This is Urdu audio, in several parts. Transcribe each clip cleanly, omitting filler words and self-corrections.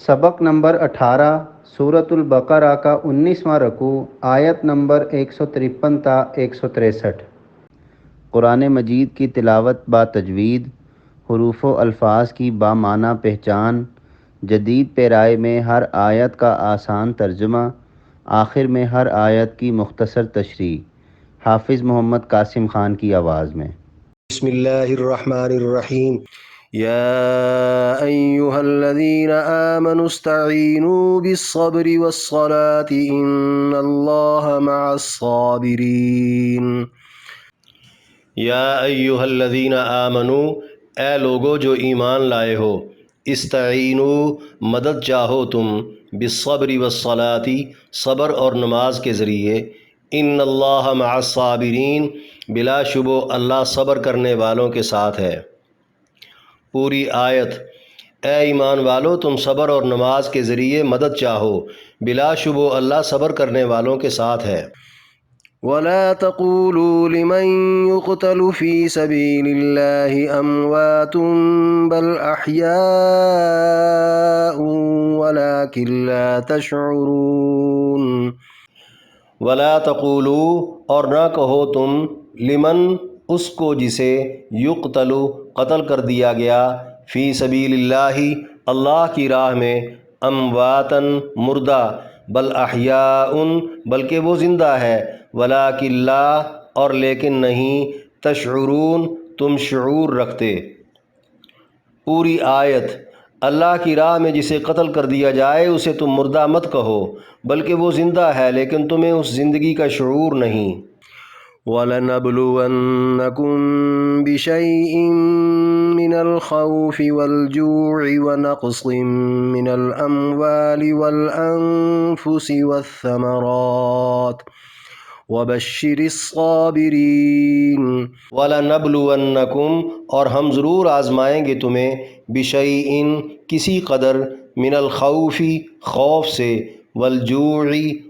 سبق نمبر 18 سورۃ البقرہ کا 19واں رکوع آیت نمبر 153 تا 163۔ قرآن مجید کی تلاوت با تجوید، حروف و الفاظ کی بامعنی پہچان، جدید پیرائے میں ہر آیت کا آسان ترجمہ، آخر میں ہر آیت کی مختصر تشریح۔ حافظ محمد قاسم خان کی آواز میں۔ بسم اللہ الرحمن الرحیم۔ یا ایہا الذین آمنوا استعینوا بالصبر والصلاة ان اللہ مع الصابرین۔ یا ایہا الذین آمنوا، اے لوگو جو ایمان لائے ہو، استعینوا مدد چاہو تم، بالصبر والصلاة صبر اور نماز کے ذریعے، ان اللہ مع الصابرین بلا شبہ اللہ صبر کرنے والوں کے ساتھ ہے۔ پوری آیت: اے ایمان والو تم صبر اور نماز کے ذریعے مدد چاہو، بلا شبہ اللہ صبر کرنے والوں کے ساتھ ہے۔ وَلَا تَقُولُوا لِمَن يُقْتَلُ فِي سَبِيلِ اللَّهِ أَمْوَاتٌ بَلْ أَحْيَاءٌ وَلَكِن لَّا تَشْعُرُونَ۔ وَلَا تَقُولُوا اور نہ کہو تم، لمن اس کو جسے، یقتل قتل کر دیا گیا، فی سبیل اللہ اللہ کی راہ میں، امواتن مردہ، بل احیاء بلکہ وہ زندہ ہے، ولکن لا اور لیکن نہیں، تشعرون تم شعور رکھتے۔ پوری آیت: اللہ کی راہ میں جسے قتل کر دیا جائے اسے تم مردہ مت کہو، بلکہ وہ زندہ ہے لیکن تمہیں اس زندگی کا شعور نہیں۔ وَلَنَبْلُوَنَّكُم بِشَيْءٍ مِّنَ الْخَوْفِ وَالْجُوعِ وَنَقْصٍ مِّنَ الْأَمْوَالِ وَالْأَنفُسِ وَالثَّمَرَاتِ وَبَشِّرِ الصَّابِرِينَ۔ وَلَنَبْلُوَنَّكُمْ اور ہم ضرور آزمائیں گے تمہیں، بِشَيْءٍ کسی قدر، من الخوف خوف سے، والجوع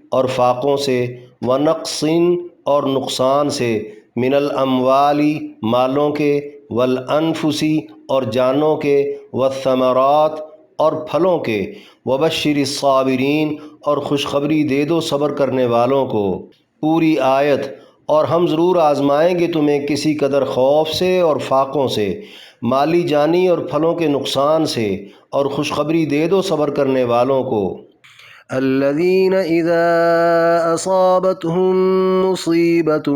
اور فاقوں سے، ونقص اور نقصان سے، من الاموال مالوں کے، والانفس اور جانوں کے، والثمرات اور پھلوں کے، وبشر الصابرین اور خوشخبری دے دو صبر کرنے والوں کو۔ پوری آیت: اور ہم ضرور آزمائیں گے تمہیں کسی قدر خوف سے اور فاقوں سے، مالی جانی اور پھلوں کے نقصان سے، اور خوشخبری دے دو صبر کرنے والوں کو۔ الذین اذا اصابتهم مصیبة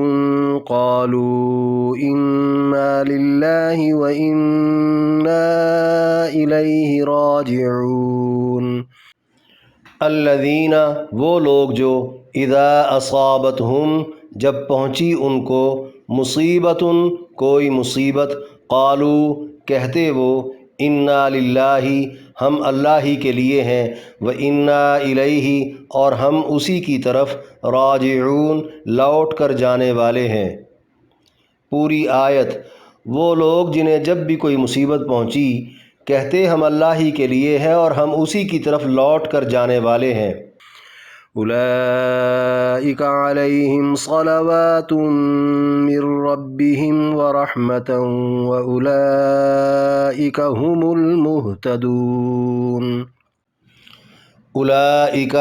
قالوا انا للہ وانا الیہ راجعون۔ الذین وہ لوگ جو، اذا اصابتہم جب پہنچی ان کو، مصیبت کوئی مصیبت، قالو کہتے وہ، انا للہ ہم اللہ ہی کے لیے ہیں، وانا الیہ اور ہم اسی کی طرف، راجعون لوٹ کر جانے والے ہیں۔ پوری آیت: وہ لوگ جنہیں جب بھی کوئی مصیبت پہنچی کہتے ہم اللہ ہی کے لیے ہیں اور ہم اسی کی طرف لوٹ کر جانے والے ہیں۔ اولئک علیہم صلوات من ربہم ورحمۃ واولئک ھم المہتدون۔ اولئک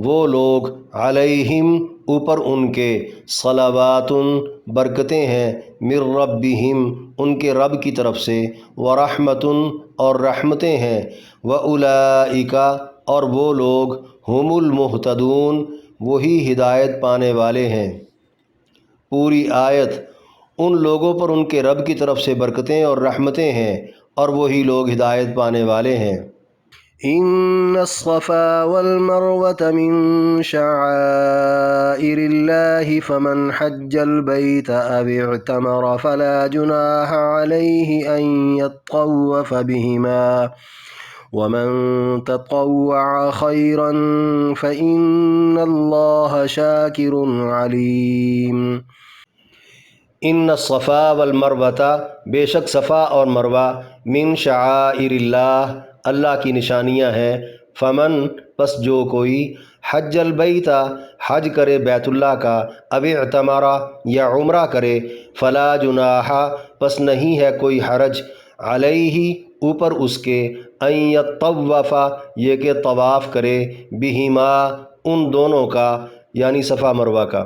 وہ لوگ، علیہم اوپر ان کے، صلوات برکتیں ہیں، من ربہم ان کے رب کی طرف سے، ورحمۃ اور رحمتیں ہیں، واولئک اور وہ لوگ، ہم المہتدون وہی ہدایت پانے والے ہیں۔ پوری آیت: ان لوگوں پر ان کے رب کی طرف سے برکتیں اور رحمتیں ہیں اور وہی لوگ ہدایت پانے والے ہیں۔ ان الصفا والمروة من شعائر اللہ فمن حج البیت او اعتمر فلا جناح علیہ ان یطوف بہما ومن تطوع خیرا فإن اللہ شاکر علیم۔ ان الصفا والمروہ بے شک صفا اور مروہ، من شعائر اللہ اللہ کی نشانیاں ہیں، فمن پس جو کوئی، حج البیت حج کرے بیت اللہ کا، او اعتمر یا عمرہ کرے، فلا جناح پس نہیں ہے کوئی حرج، علیہ اوپر اس کے ان یطوف یہ کہ طواف کرے بہما ان دونوں کا یعنی صفا مروہ کا،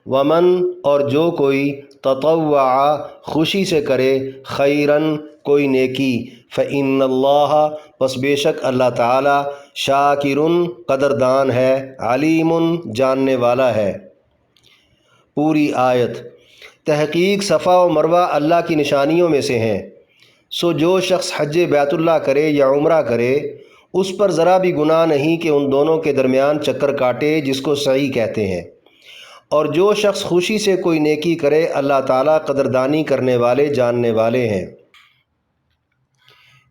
ومن اور جو کوئی تطوع خوشی سے کرے خیرن کوئی نیکی فإن اللہ پس بے شک اللہ تعالی شاکرن قدردان ہے علیم جاننے والا ہے۔ پوری آیت۔ تحقیق صفا و مروہ اللہ کی نشانیوں میں سے ہیں، سو جو شخص حج بیت اللہ کرے یا عمرہ کرے اس پر ذرا بھی گناہ نہیں کہ ان دونوں کے درمیان چکر کاٹے جس کو سعی کہتے ہیں، اور جو شخص خوشی سے کوئی نیکی کرے اللہ تعالیٰ قدردانی کرنے والے جاننے والے ہیں۔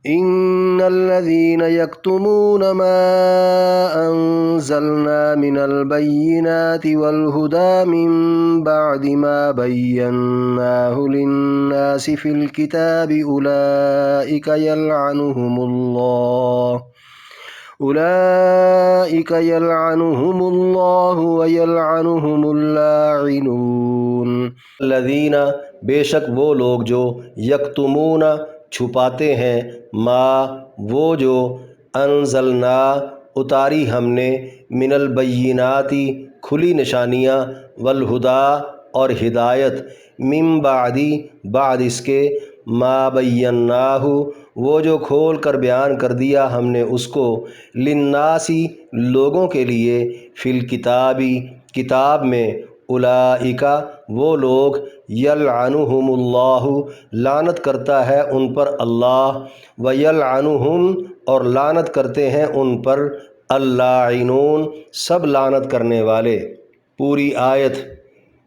ان الذين يكتمون ما انزلنا من البينات والهدى من بعد ما بيناه للناس في الكتاب اولئك يلعنهم الله ويلعنهم اللاعنون۔ الذين بے شک وہ لوگ جو یکتمون چھپاتے ہیں ما وہ جو انزلنا اتاری ہم نے من البیناتی کھلی نشانیاں والہدا اور ہدایت من بعدی بعد اس کے ما بیناہ وہ جو کھول کر بیان کر دیا ہم نے اس کو للناسی لوگوں کے لیے فی الکتابی کتاب میں اولئکا وہ لوگ یلعنہم اللہ لعنت کرتا ہے ان پر اللہ ویلعنہم اور لعنت کرتے ہیں ان پر اللاعنون سب لعنت کرنے والے۔ پوری آیت۔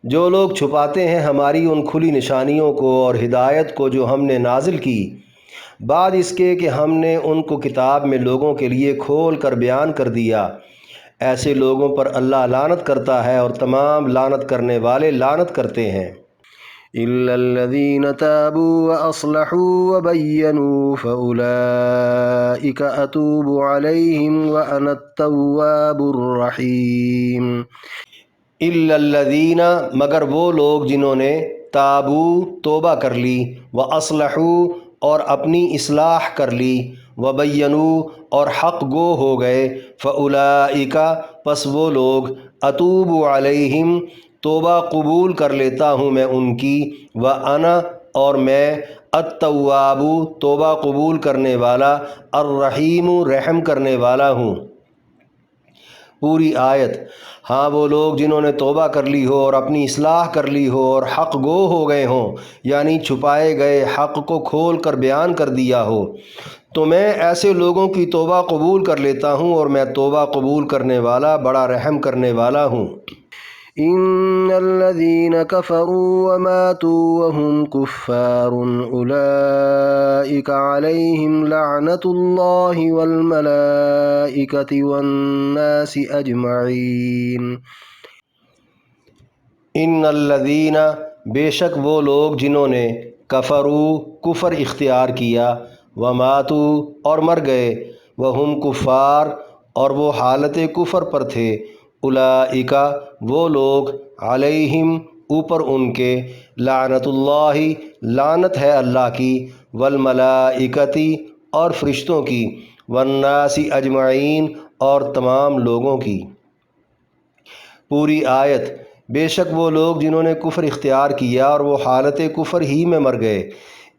جو لوگ چھپاتے ہیں ہماری ان کھلی نشانیوں کو اور ہدایت کو جو ہم نے نازل کی بعد اس کے کہ ہم نے ان کو کتاب میں لوگوں کے لیے کھول کر بیان کر دیا، ایسے لوگوں پر اللہ لعنت کرتا ہے اور تمام لعنت کرنے والے لعنت کرتے ہیں۔ إِلَّا الَّذِينَ تَابُوا وَأَصْلَحُوا وَبَيَّنُوا فَأُولَئِكَ أَتُوبُ عَلَيْهِمْ وَأَنَا التَّوَّابُ الرَّحِيمُ۔ إِلَّا الَّذِينَ مگر وہ لوگ جنہوں نے تابو توبہ کر لی، وَأَصْلَحُوا اور اپنی اصلاح کر لی، وَبَيَّنُوا اور حق گو ہو گئے، فَأُولَئِكَ پس وہ لوگ أَتُوبُ عَلَيْهِمْ توبہ قبول کر لیتا ہوں میں ان کی، وَأَنَا اور میں التواب توبہ قبول کرنے والا، الرحیم رحم کرنے والا ہوں۔ پوری آیت۔ ہاں وہ لوگ جنہوں نے توبہ کر لی ہو اور اپنی اصلاح کر لی ہو اور حق گو ہو گئے ہوں یعنی چھپائے گئے حق کو کھول کر بیان کر دیا ہو، تو میں ایسے لوگوں کی توبہ قبول کر لیتا ہوں اور میں توبہ قبول کرنے والا بڑا رحم کرنے والا ہوں۔ ان الذين كفروا وماتوا وهم كفار اولئك عليهم لعنة الله والملائكة والناس اجمعين۔ ان الذين بے شک وہ لوگ جنہوں نے کفروا کفر اختیار کیا، وماتوا اور مر گئے، وہم کفار اور وہ حالت کفر پر تھے، اولئک وہ لوگ علیہم اوپر ان کے لعنت اللہ لعنت ہے اللہ کی، والملائکتی اور فرشتوں کی، والناس اجمعین اور تمام لوگوں کی۔ پوری آیت۔ بے شک وہ لوگ جنہوں نے کفر اختیار کیا اور وہ حالت کفر ہی میں مر گئے،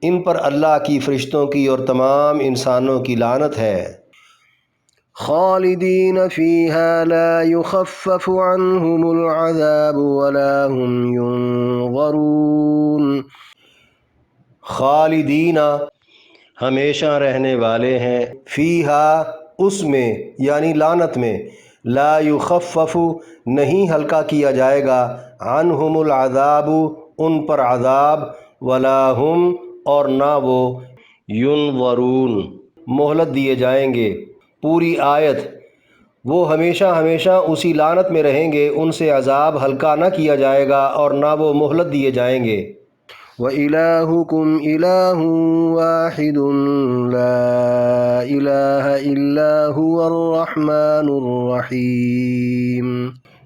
ان پر اللہ کی، فرشتوں کی اور تمام انسانوں کی لعنت ہے۔ خالدین فیہا لا یخفف عنہم العذاب ولا هم ینظرون۔ خالدین ہمیشہ رہنے والے ہیں، فیہا اس میں یعنی لعنت میں، لا یخفف نہیں ہلکا کیا جائے گا، عنہم العذاب ان پر عذاب، ولا ہم اور نہ وہ، ینظرون مہلت دیے جائیں گے۔ پوری آیت۔ وہ ہمیشہ ہمیشہ اسی لعنت میں رہیں گے، ان سے عذاب ہلکا نہ کیا جائے گا اور نہ وہ مہلت دیے جائیں گے۔ وَإِلَٰهُكُمْ إِلَٰهٌ وَاحِدٌ لَا إِلَٰهَ إِلَّا هُوَ الرَّحْمَٰنُ الرَّحِيمُ۔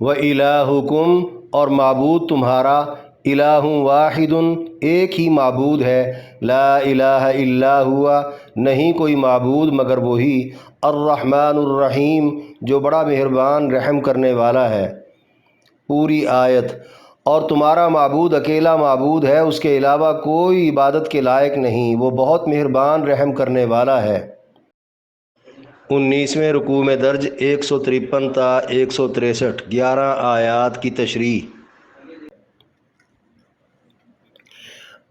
وَإِلَٰهُكُمْ اور معبود تمہارا الہ واحد، ایک ہی معبود ہے، لا الہ الا ہوا، نہیں کوئی معبود مگر وہی، الرحمن الرحیم، جو بڑا مہربان رحم کرنے والا ہے۔ پوری آیت۔ اور تمہارا معبود اکیلا معبود ہے، اس کے علاوہ کوئی عبادت کے لائق نہیں، وہ بہت مہربان رحم کرنے والا ہے۔ 19ویں رکوع میں درج 153 تا 163، 11 آیات کی تشریح۔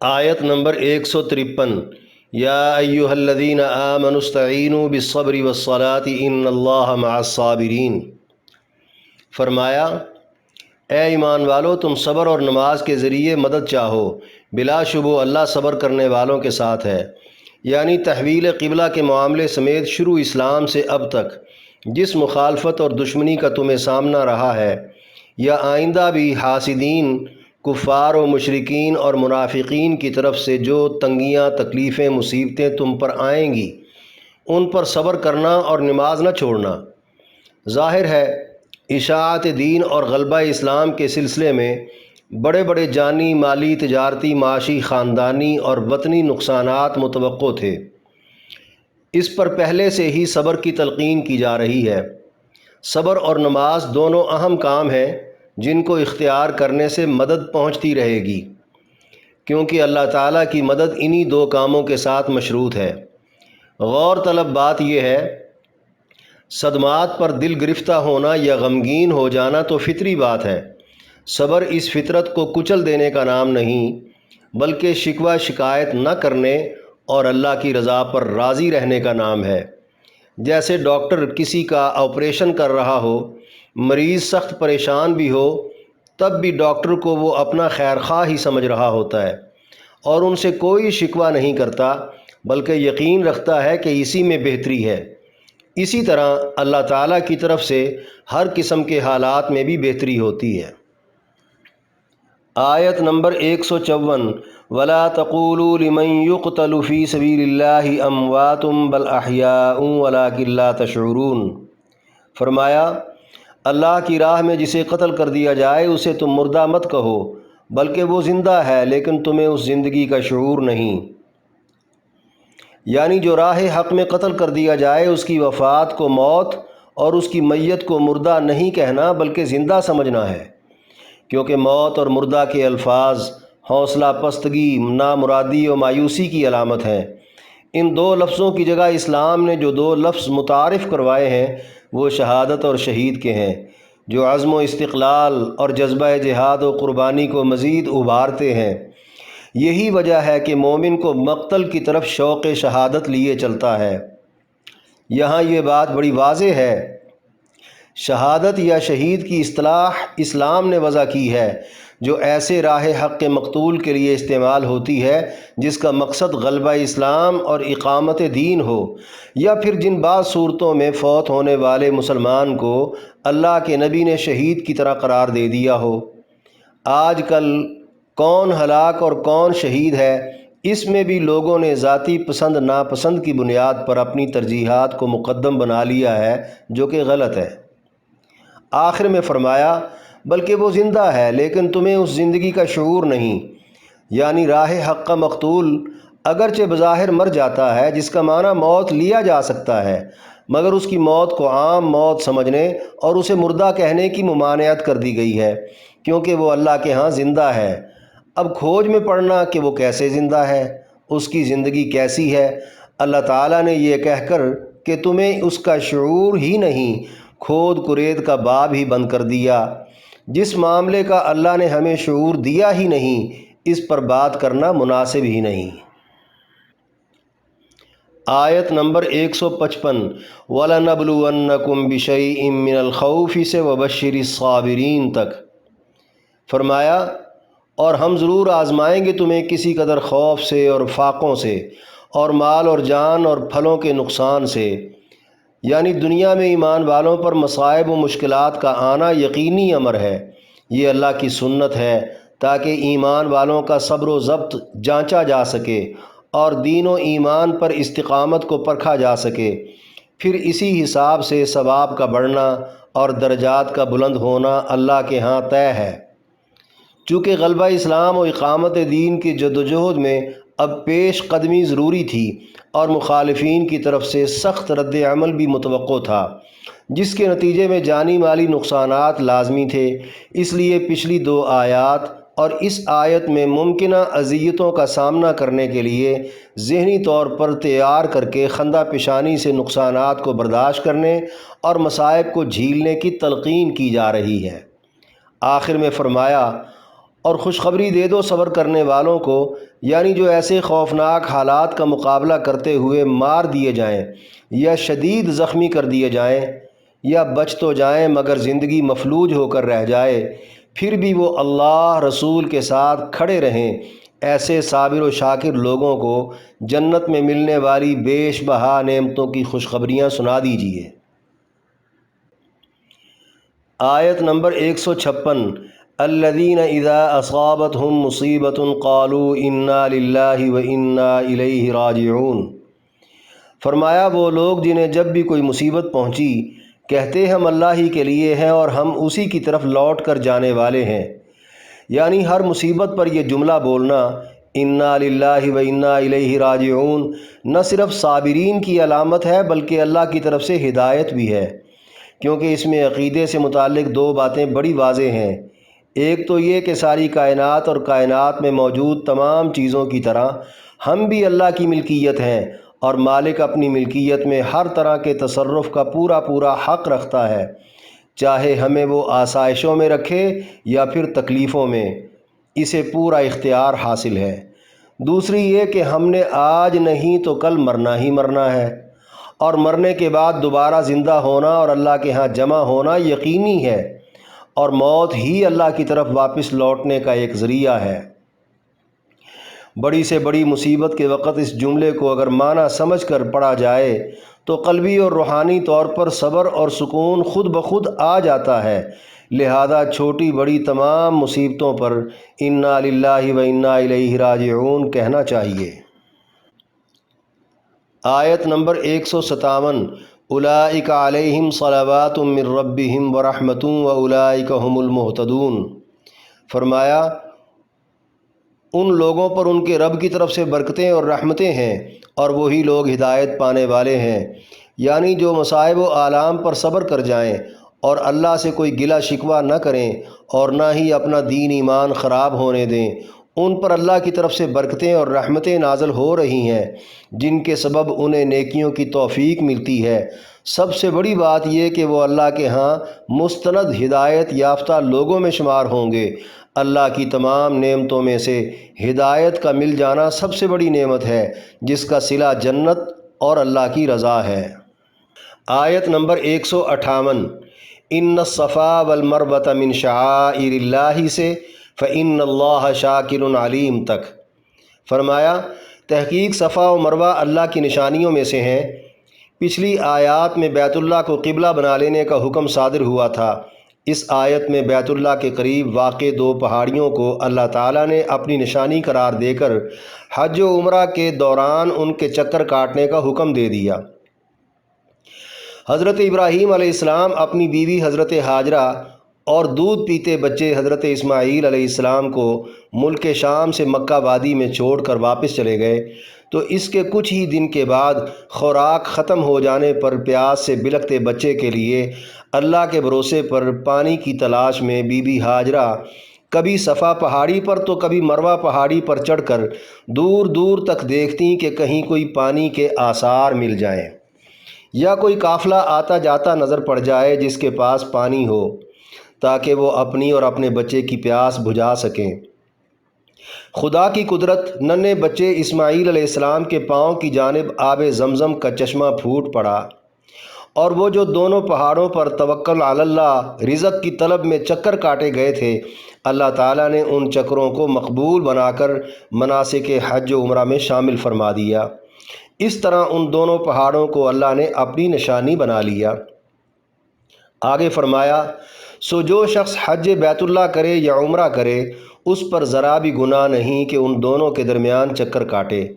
آیت نمبر 153، یا ایہا الذین آمنوا استعینوا بالصبر والصلاۃ ان اللہ مع الصابرین۔ فرمایا، اے ایمان والو، تم صبر اور نماز کے ذریعے مدد چاہو، بلا شبہ اللہ صبر کرنے والوں کے ساتھ ہے۔ یعنی تحویل قبلہ کے معاملے سمیت شروع اسلام سے اب تک جس مخالفت اور دشمنی کا تمہیں سامنا رہا ہے، یا آئندہ بھی حاسدین، کفار و مشرکین اور منافقین کی طرف سے جو تنگیاں، تکلیفیں، مصیبتیں تم پر آئیں گی، ان پر صبر کرنا اور نماز نہ چھوڑنا۔ ظاہر ہے اشاعت دین اور غلبہ اسلام کے سلسلے میں بڑے بڑے جانی، مالی، تجارتی، معاشی، خاندانی اور وطنی نقصانات متوقع تھے۔ اس پر پہلے سے ہی صبر کی تلقین کی جا رہی ہے۔ صبر اور نماز دونوں اہم کام ہیں جن کو اختیار کرنے سے مدد پہنچتی رہے گی، کیونکہ اللہ تعالیٰ کی مدد انہی دو کاموں کے ساتھ مشروط ہے۔ غور طلب بات یہ ہے، صدمات پر دل گرفتہ ہونا یا غمگین ہو جانا تو فطری بات ہے۔ صبر اس فطرت کو کچل دینے کا نام نہیں، بلکہ شکوہ شکایت نہ کرنے اور اللہ کی رضا پر راضی رہنے کا نام ہے۔ جیسے ڈاکٹر کسی کا آپریشن کر رہا ہو، مریض سخت پریشان بھی ہو، تب بھی ڈاکٹر کو وہ اپنا خیر خواہ ہی سمجھ رہا ہوتا ہے اور ان سے کوئی شکوہ نہیں کرتا، بلکہ یقین رکھتا ہے کہ اسی میں بہتری ہے۔ اسی طرح اللہ تعالیٰ کی طرف سے ہر قسم کے حالات میں بھی بہتری ہوتی ہے۔ آیت نمبر 154، وَلَا تَقُولُوا لِمَن يُقْتَلُ فِي سَبِيلِ اللَّهِ أَمْوَاتٌ بَلْ أَحْيَاءٌ وَلَٰكِن لَّا تَشْعُرُونَ۔ فرمایا، اللہ کی راہ میں جسے قتل کر دیا جائے اسے تم مردہ مت کہو، بلکہ وہ زندہ ہے لیکن تمہیں اس زندگی کا شعور نہیں۔ یعنی جو راہ حق میں قتل کر دیا جائے اس کی وفات کو موت اور اس کی میت کو مردہ نہیں کہنا بلکہ زندہ سمجھنا ہے، کیونکہ موت اور مردہ کے الفاظ حوصلہ پستگی، نامرادی و مایوسی کی علامت ہیں۔ ان دو لفظوں کی جگہ اسلام نے جو دو لفظ متعارف کروائے ہیں وہ شہادت اور شہید کے ہیں، جو عزم و استقلال اور جذبہ جہاد و قربانی کو مزید ابھارتے ہیں۔ یہی وجہ ہے کہ مومن کو مقتل کی طرف شوق شہادت لیے چلتا ہے۔ یہاں یہ بات بڑی واضح ہے، شہادت یا شہید کی اصطلاح اسلام نے وضع کی ہے، جو ایسے راہ حق کے مقتول کے لیے استعمال ہوتی ہے جس کا مقصد غلبہ اسلام اور اقامت دین ہو، یا پھر جن بعض صورتوں میں فوت ہونے والے مسلمان کو اللہ کے نبی نے شہید کی طرح قرار دے دیا ہو۔ آج کل کون ہلاک اور کون شہید ہے، اس میں بھی لوگوں نے ذاتی پسند ناپسند کی بنیاد پر اپنی ترجیحات کو مقدم بنا لیا ہے، جو کہ غلط ہے۔ آخر میں فرمایا، بلکہ وہ زندہ ہے لیکن تمہیں اس زندگی کا شعور نہیں۔ یعنی راہ حق کا مقتول اگرچہ بظاہر مر جاتا ہے، جس کا معنی موت لیا جا سکتا ہے، مگر اس کی موت کو عام موت سمجھنے اور اسے مردہ کہنے کی ممانعت کر دی گئی ہے، کیونکہ وہ اللہ کے ہاں زندہ ہے۔ اب کھوج میں پڑنا کہ وہ کیسے زندہ ہے، اس کی زندگی کیسی ہے، اللہ تعالیٰ نے یہ کہہ کر کہ تمہیں اس کا شعور ہی نہیں، کھود کرید کا باب ہی بند کر دیا۔ جس معاملے کا اللہ نے ہمیں شعور دیا ہی نہیں، اس پر بات کرنا مناسب ہی نہیں۔ آیت نمبر 155، وَلَنَبْلُوَنَّكُمْ بِشَيْءٍ مِّنَ الْخَوْفِ سے وَبَشِّرِ الصَّابِرِينَ تک۔ فرمایا، اور ہم ضرور آزمائیں گے تمہیں کسی قدر خوف سے اور فاقوں سے اور مال اور جان اور پھلوں کے نقصان سے۔ یعنی دنیا میں ایمان والوں پر مصائب و مشکلات کا آنا یقینی امر ہے، یہ اللہ کی سنت ہے تاکہ ایمان والوں کا صبر و ضبط جانچا جا سکے اور دین و ایمان پر استقامت کو پرکھا جا سکے، پھر اسی حساب سے ثواب کا بڑھنا اور درجات کا بلند ہونا اللہ کے ہاں طے ہے۔ چونکہ غلبہ اسلام و اقامت دین کی جدوجہد میں اب پیش قدمی ضروری تھی اور مخالفین کی طرف سے سخت رد عمل بھی متوقع تھا، جس کے نتیجے میں جانی مالی نقصانات لازمی تھے۔ اس لیے پچھلی دو آیات اور اس آیت میں ممکنہ اذیتوں کا سامنا کرنے کے لیے ذہنی طور پر تیار کر کے خندہ پیشانی سے نقصانات کو برداشت کرنے اور مصائب کو جھیلنے کی تلقین کی جا رہی ہے۔ آخر میں فرمایا، اور خوشخبری دے دو صبر کرنے والوں کو، یعنی جو ایسے خوفناک حالات کا مقابلہ کرتے ہوئے مار دیے جائیں یا شدید زخمی کر دیے جائیں یا بچ تو جائیں مگر زندگی مفلوج ہو کر رہ جائے، پھر بھی وہ اللہ رسول کے ساتھ کھڑے رہیں۔ ایسے صابر و شاکر لوگوں کو جنت میں ملنے والی بیش بہا نعمتوں کی خوشخبریاں سنا دیجیے۔ آیت نمبر 156، الذین اذا اصابتہم مصیبۃ قالوا انا للہ وانا الیہ راجعون۔ فرمایا، وہ لوگ جنہیں جب بھی کوئی مصیبت پہنچی کہتے ہم اللہ ہی کے لیے ہیں اور ہم اسی کی طرف لوٹ کر جانے والے ہیں۔ یعنی ہر مصیبت پر یہ جملہ بولنا انا للہ وانا الیہ راجعون نہ صرف صابرین کی علامت ہے بلکہ اللہ کی طرف سے ہدایت بھی ہے، کیونکہ اس میں عقیدے سے متعلق دو باتیں بڑی واضح ہیں۔ ایک تو یہ کہ ساری کائنات اور کائنات میں موجود تمام چیزوں کی طرح ہم بھی اللہ کی ملکیت ہیں، اور مالک اپنی ملکیت میں ہر طرح کے تصرف کا پورا پورا حق رکھتا ہے، چاہے ہمیں وہ آسائشوں میں رکھے یا پھر تکلیفوں میں، اسے پورا اختیار حاصل ہے۔ دوسری یہ کہ ہم نے آج نہیں تو کل مرنا ہی مرنا ہے، اور مرنے کے بعد دوبارہ زندہ ہونا اور اللہ کے ہاں جمع ہونا یقینی ہے، اور موت ہی اللہ کی طرف واپس لوٹنے کا ایک ذریعہ ہے۔ بڑی سے بڑی مصیبت کے وقت اس جملے کو اگر معنی سمجھ کر پڑھا جائے تو قلبی اور روحانی طور پر صبر اور سکون خود بخود آ جاتا ہے، لہذا چھوٹی بڑی تمام مصیبتوں پر انا للہ و انا الیہ راجعون کہنا چاہیے۔ آیت نمبر 157، اولئک علیہم صلوات من ربہم ورحمۃ واولئک ھم المہتدون۔ فرمایا، ان لوگوں پر ان کے رب کی طرف سے برکتیں اور رحمتیں ہیں اور وہی لوگ ہدایت پانے والے ہیں۔ یعنی جو مصائب و آلام پر صبر کر جائیں اور اللہ سے کوئی گلہ شکوہ نہ کریں اور نہ ہی اپنا دین ایمان خراب ہونے دیں، ان پر اللہ کی طرف سے برکتیں اور رحمتیں نازل ہو رہی ہیں، جن کے سبب انہیں نیکیوں کی توفیق ملتی ہے۔ سب سے بڑی بات یہ کہ وہ اللہ کے ہاں مستند ہدایت یافتہ لوگوں میں شمار ہوں گے۔ اللہ کی تمام نعمتوں میں سے ہدایت کا مل جانا سب سے بڑی نعمت ہے، جس کا صلہ جنت اور اللہ کی رضا ہے۔ آیت نمبر 158، ان الصفا والمروۃ من شعائر اللہ سے فإن اللہ شاکر علیم تک۔ فرمایا، تحقیق صفا و مروہ اللہ کی نشانیوں میں سے ہیں۔ پچھلی آیات میں بیت اللہ کو قبلہ بنا لینے کا حکم صادر ہوا تھا۔ اس آیت میں بیت اللہ کے قریب واقع دو پہاڑیوں کو اللہ تعالیٰ نے اپنی نشانی قرار دے کر حج و عمرہ کے دوران ان کے چکر کاٹنے کا حکم دے دیا۔ حضرت ابراہیم علیہ السلام اپنی بیوی حضرت ہاجرہ اور دودھ پیتے بچے حضرت اسماعیل علیہ السلام کو ملک شام سے مکہ وادی میں چھوڑ کر واپس چلے گئے، تو اس کے کچھ ہی دن کے بعد خوراک ختم ہو جانے پر پیاس سے بلکتے بچے کے لیے اللہ کے بھروسے پر پانی کی تلاش میں بی بی ہاجرہ کبھی صفا پہاڑی پر تو کبھی مروہ پہاڑی پر چڑھ کر دور دور تک دیکھتیں کہ کہیں کوئی پانی کے آثار مل جائیں یا کوئی قافلہ آتا جاتا نظر پڑ جائے جس کے پاس پانی ہو، تاکہ وہ اپنی اور اپنے بچے کی پیاس بجھا سکیں۔ خدا کی قدرت، ننھے بچے اسماعیل علیہ السلام کے پاؤں کی جانب آب زمزم کا چشمہ پھوٹ پڑا، اور وہ جو دونوں پہاڑوں پر توکل علی اللہ رزق کی طلب میں چکر کاٹے گئے تھے، اللہ تعالیٰ نے ان چکروں کو مقبول بنا کر مناسک حج و عمرہ میں شامل فرما دیا۔ اس طرح ان دونوں پہاڑوں کو اللہ نے اپنی نشانی بنا لیا۔ آگے فرمایا، سو جو شخص حج بیت اللہ کرے یا عمرہ کرے، اس پر ذرا بھی گناہ نہیں کہ ان دونوں کے درمیان چکر کاٹے۔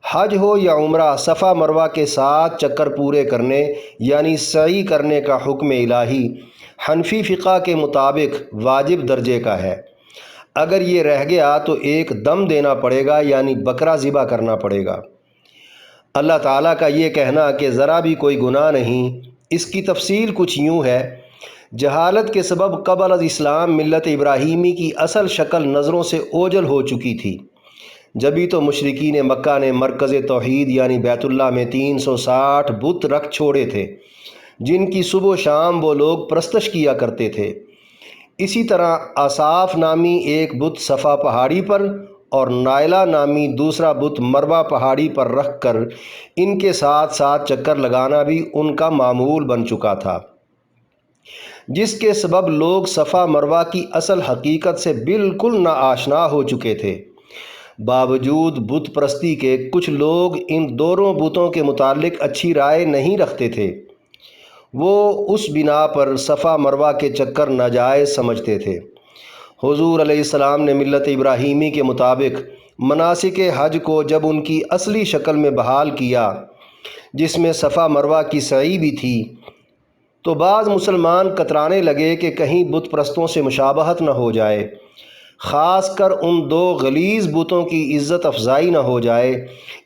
حج ہو یا عمرہ، صفا مروہ کے ساتھ چکر پورے کرنے یعنی سعی کرنے کا حکم الہی حنفی فقہ کے مطابق واجب درجے کا ہے۔ اگر یہ رہ گیا تو ایک دم دینا پڑے گا، یعنی بکرا ذبح کرنا پڑے گا۔ اللہ تعالیٰ کا یہ کہنا کہ ذرا بھی کوئی گناہ نہیں، اس کی تفصیل کچھ یوں ہے۔ جہالت کے سبب قبل از اسلام ملت ابراہیمی کی اصل شکل نظروں سے اوجھل ہو چکی تھی، جبھی تو مشرکین مکہ نے مرکز توحید یعنی بیت اللہ میں 360 بت رکھ چھوڑے تھے، جن کی صبح و شام وہ لوگ پرستش کیا کرتے تھے۔ اسی طرح اصاف نامی ایک بت صفا پہاڑی پر اور نائلہ نامی دوسرا بت مروہ پہاڑی پر رکھ کر ان کے ساتھ ساتھ چکر لگانا بھی ان کا معمول بن چکا تھا، جس کے سبب لوگ صفا مروہ کی اصل حقیقت سے بالکل ناآشنا ہو چکے تھے۔ باوجود بت پرستی کے کچھ لوگ ان دونوں بتوں کے متعلق اچھی رائے نہیں رکھتے تھے، وہ اس بنا پر صفا مروہ کے چکر ناجائز سمجھتے تھے۔ حضور علیہ السلام نے ملت ابراہیمی کے مطابق مناسک حج کو جب ان کی اصلی شکل میں بحال کیا، جس میں صفا مروہ کی سعی بھی تھی، تو بعض مسلمان کترانے لگے کہ کہیں بت پرستوں سے مشابہت نہ ہو جائے، خاص کر ان دو غلیظ بتوں کی عزت افزائی نہ ہو جائے۔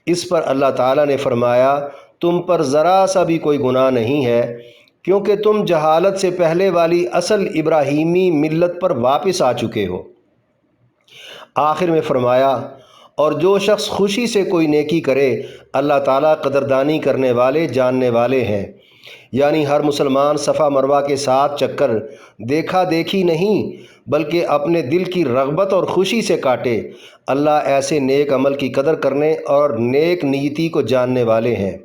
اس پر اللہ تعالیٰ نے فرمایا، تم پر ذرا سا بھی کوئی گناہ نہیں ہے، کیونکہ تم جہالت سے پہلے والی اصل ابراہیمی ملت پر واپس آ چکے ہو۔ آخر میں فرمایا، اور جو شخص خوشی سے کوئی نیکی کرے، اللہ تعالیٰ قدردانی کرنے والے جاننے والے ہیں، یعنی ہر مسلمان صفا مروہ کے ساتھ چکر دیکھا دیکھی نہیں بلکہ اپنے دل کی رغبت اور خوشی سے کاٹے۔ اللہ ایسے نیک عمل کی قدر کرنے اور نیک نیتی کو جاننے والے ہیں۔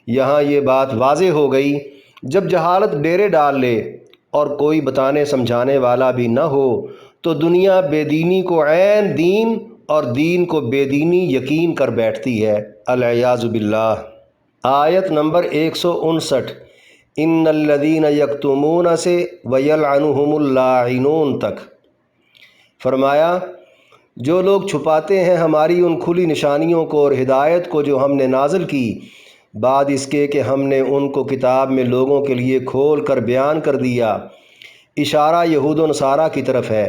یہاں یہ بات واضح ہو گئی، جب جہالت ڈیرے ڈال لے اور کوئی بتانے سمجھانے والا بھی نہ ہو تو دنیا بے دینی کو عین دین اور دین کو بے دینی یقین کر بیٹھتی ہے، العیاذ باللہ۔ آیت نمبر 159 ان الذین یکتمون سے ویلعنہم اللاعنون تک فرمایا، جو لوگ چھپاتے ہیں ہماری ان کھلی نشانیوں کو اور ہدایت کو جو ہم نے نازل کی، بعد اس کے کہ ہم نے ان کو کتاب میں لوگوں کے لیے کھول کر بیان کر دیا۔ اشارہ یہود و نصارہ کی طرف ہے،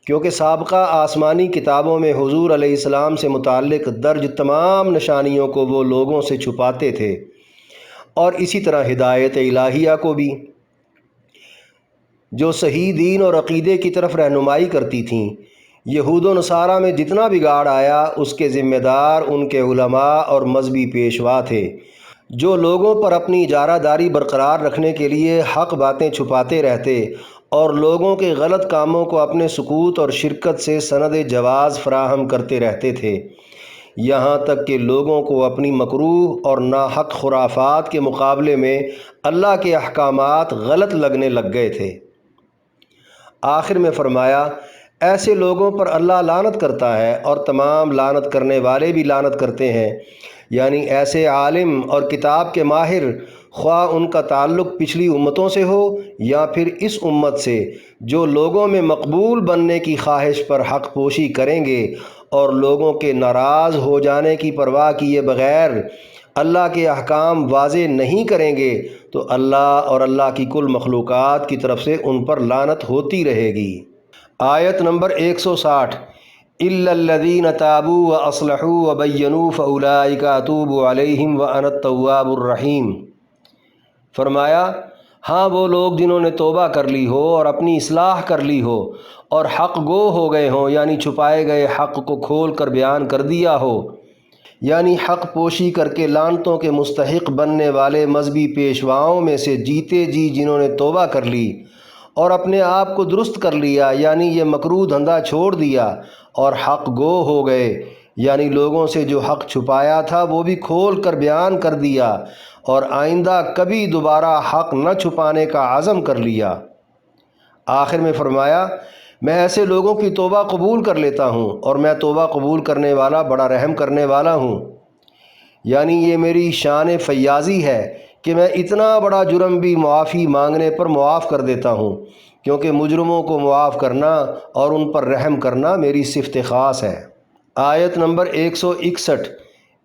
کیونکہ سابقہ آسمانی کتابوں میں حضور علیہ السلام سے متعلق درج تمام نشانیوں کو وہ لوگوں سے چھپاتے تھے، اور اسی طرح ہدایت الہیہ کو بھی، جو صحیح دین اور عقیدے کی طرف رہنمائی کرتی تھیں۔ یہود و نصارہ میں جتنا بگاڑ آیا اس کے ذمہ دار ان کے علماء اور مذہبی پیشوا تھے، جو لوگوں پر اپنی اجارہ داری برقرار رکھنے کے لیے حق باتیں چھپاتے رہتے اور لوگوں کے غلط کاموں کو اپنے سکوت اور شرکت سے سند جواز فراہم کرتے رہتے تھے، یہاں تک کہ لوگوں کو اپنی مکروہ اور ناحق خرافات کے مقابلے میں اللہ کے احکامات غلط لگنے لگ گئے تھے۔ آخر میں فرمایا، ایسے لوگوں پر اللہ لعنت کرتا ہے اور تمام لعنت کرنے والے بھی لعنت کرتے ہیں، یعنی ایسے عالم اور کتاب کے ماہر، خواہ ان کا تعلق پچھلی امتوں سے ہو یا پھر اس امت سے، جو لوگوں میں مقبول بننے کی خواہش پر حق پوشی کریں گے اور لوگوں کے ناراض ہو جانے کی پرواہ کیے بغیر اللہ کے احکام واضح نہیں کریں گے تو اللہ اور اللہ کی کل مخلوقات کی طرف سے ان پر لعنت ہوتی رہے گی۔ آیت نمبر 160 الا الذین تابوا واصلحوا وبینوا فاولئک اتوب علیہم وانا التواب الرحیم۔ فرمایا، ہاں وہ لوگ جنہوں نے توبہ کر لی ہو اور اپنی اصلاح کر لی ہو اور حق گو ہو گئے ہوں، یعنی چھپائے گئے حق کو کھول کر بیان کر دیا ہو، یعنی حق پوشی کر کے لعنتوں کے مستحق بننے والے مذہبی پیشواؤں میں سے جیتے جی جنہوں نے توبہ کر لی اور اپنے آپ کو درست کر لیا، یعنی یہ مکروہ دھندا چھوڑ دیا اور حق گو ہو گئے، یعنی لوگوں سے جو حق چھپایا تھا وہ بھی کھول کر بیان کر دیا اور آئندہ کبھی دوبارہ حق نہ چھپانے کا عزم کر لیا۔ آخر میں فرمایا، میں ایسے لوگوں کی توبہ قبول کر لیتا ہوں اور میں توبہ قبول کرنے والا بڑا رحم کرنے والا ہوں، یعنی یہ میری شان فیاضی ہے کہ میں اتنا بڑا جرم بھی معافی مانگنے پر معاف کر دیتا ہوں، کیونکہ مجرموں کو معاف کرنا اور ان پر رحم کرنا میری صفت خاص ہے۔ آیت نمبر 161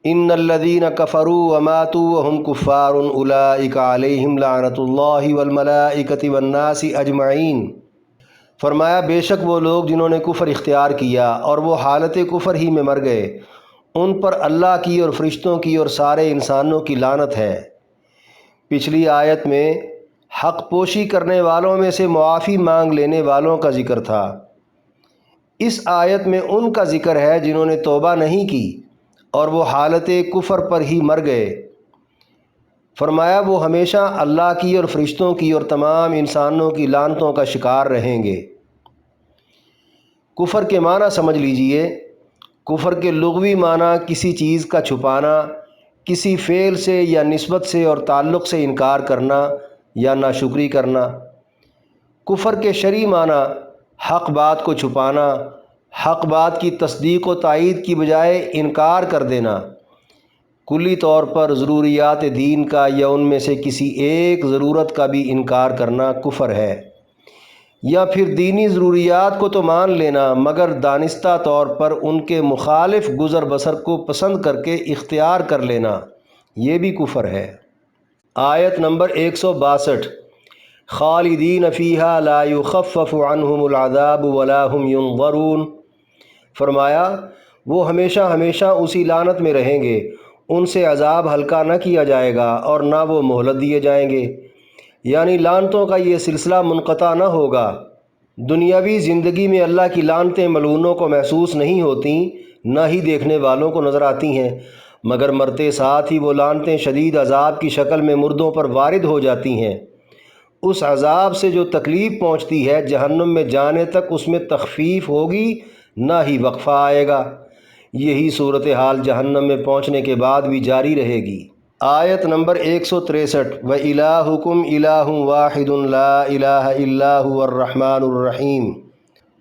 ان الذین کفروا وماتوا وهم کفار اولئک علیہم لعنت اللہ والملائکۃ والناس اجمعین۔ فرمایا بے شک وہ لوگ جنہوں نے کفر اختیار کیا اور وہ حالت کفر ہی میں مر گئے، ان پر اللہ کی اور فرشتوں کی اور سارے انسانوں کی لعنت ہے۔ پچھلی آیت میں حق پوشی کرنے والوں میں سے معافی مانگ لینے والوں کا ذکر تھا۔ اس آیت میں ان کا ذکر ہے جنہوں نے توبہ نہیں کی اور وہ حالت کفر پر ہی مر گئے۔ فرمایا وہ ہمیشہ اللہ کی اور فرشتوں کی اور تمام انسانوں کی لعنتوں کا شکار رہیں گے۔ کفر کے معنی سمجھ لیجئے۔ کفر کے لغوی معنی کسی چیز کا چھپانا، کسی فعل سے یا نسبت سے اور تعلق سے انکار کرنا یا ناشکری کرنا۔ کفر کے شرعی معنی حق بات کو چھپانا، حق بات کی تصدیق و تائید کی بجائے انکار کر دینا، کلی طور پر ضروریات دین کا یا ان میں سے کسی ایک ضرورت کا بھی انکار کرنا کفر ہے، یا پھر دینی ضروریات کو تو مان لینا مگر دانستہ طور پر ان کے مخالف گزر بسر کو پسند کر کے اختیار کر لینا، یہ بھی کفر ہے۔ آیت نمبر 162 خالدین فیہا لا یخفف عنہم العذاب ولا ہم ینظرون۔ فرمایا وہ ہمیشہ ہمیشہ اسی لعنت میں رہیں گے، ان سے عذاب ہلکا نہ کیا جائے گا اور نہ وہ مہلت دیے جائیں گے، یعنی لعنتوں کا یہ سلسلہ منقطع نہ ہوگا۔ دنیاوی زندگی میں اللہ کی لعنتیں ملعونوں کو محسوس نہیں ہوتیں، نہ ہی دیکھنے والوں کو نظر آتی ہیں، مگر مرتے ساتھ ہی وہ لعنتیں شدید عذاب کی شکل میں مردوں پر وارد ہو جاتی ہیں۔ اس عذاب سے جو تکلیف پہنچتی ہے جہنم میں جانے تک اس میں تخفیف ہوگی، نہ ہی وقفہ آئے گا۔ یہی صورتحال جہنم میں پہنچنے کے بعد بھی جاری رہے گی۔ آیت نمبر 163 وَإِلَٰهُكُمْ إِلَٰهٌ وَاحِدٌ لَا إِلَٰهَ إِلَّا هُوَ الرَّحْمَٰنُ الرَّحِيمُ۔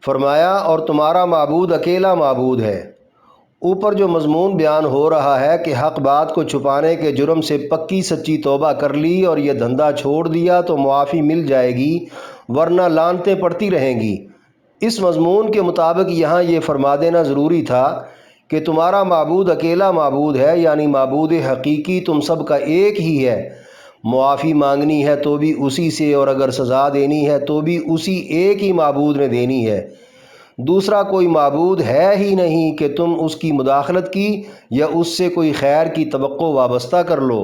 فرمایا اور تمہارا معبود اکیلا معبود ہے۔ اوپر جو مضمون بیان ہو رہا ہے کہ حق بات کو چھپانے کے جرم سے پکی سچی توبہ کر لی اور یہ دھندا چھوڑ دیا تو معافی مل جائے گی، ورنہ لعنتیں پڑتی رہیں گی۔ اس مضمون کے مطابق یہاں یہ فرما دینا ضروری تھا کہ تمہارا معبود اکیلا معبود ہے، یعنی معبود حقیقی تم سب کا ایک ہی ہے۔ معافی مانگنی ہے تو بھی اسی سے، اور اگر سزا دینی ہے تو بھی اسی ایک ہی معبود نے دینی ہے۔ دوسرا کوئی معبود ہے ہی نہیں کہ تم اس کی مداخلت کی یا اس سے کوئی خیر کی توقع وابستہ کر لو۔